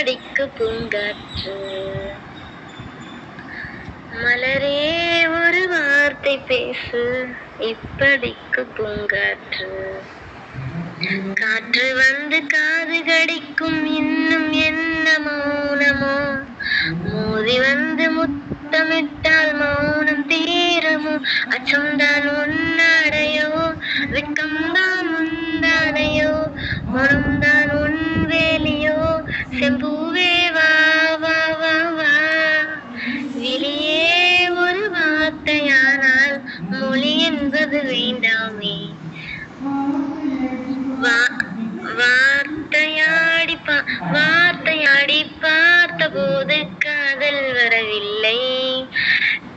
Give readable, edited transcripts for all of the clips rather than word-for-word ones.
இப்படிக்கு பூங்காற்று. மலரே ஒரு வார்த்தை பேசு, இப்படிக்கு பூங்காற்று. காற்று வந்து காது கடிக்கும், இன்னும் என்ன மௌனமோ? மோதி வந்து முத்தமிட்டால் மௌனம் தீருமோ? அச்சம்தான் உன்னாடையோ, வெட்கம்தான் உந்தானையோ, மனம்தான் உன் வேலியோ? செம்பூவே வா வா வா வா. விழியே ஒரு வார்த்தையானால் மொழி என்பது வேண்டாமே. வார்த்தையாடி பார்த்த போது காதல் வரவில்லை.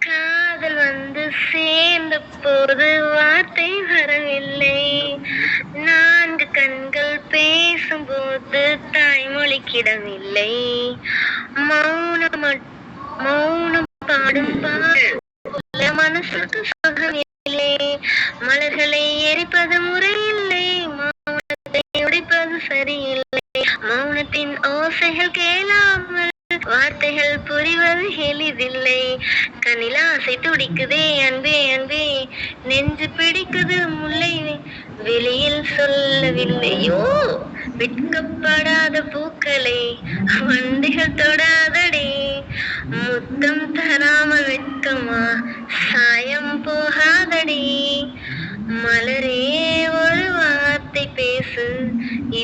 காதல் வந்து சேர்ந்த போது வார்த்தை வரவில்லை. 4 கண்கள் பேசும்போது தாய்மொழிக்கிடமில்லை. மௌனம் பாடும் பாடல் மனசுக்கு சுகமில்லை. மலர்களை எரிப்பது முறையில்லை, மௌனத்தை உடைப்பது சரியில்லை. மௌனத்தின் ஓசைகள் கேளாமல் வார்த்தைகள் புரிவது எளிதில்லை. கண்ணில் ஆசை துடிக்குதே அன்பே அன்பே, நெஞ்சு பிடிக்குது முல்லை. வெளியில் சொல்லவில்லையோ விற்கப்படாத பூக்களை வண்டிகள் தொடாதடி. முத்தம் தராமல் வெட்கமா சாயம் போகாதடி. மலரே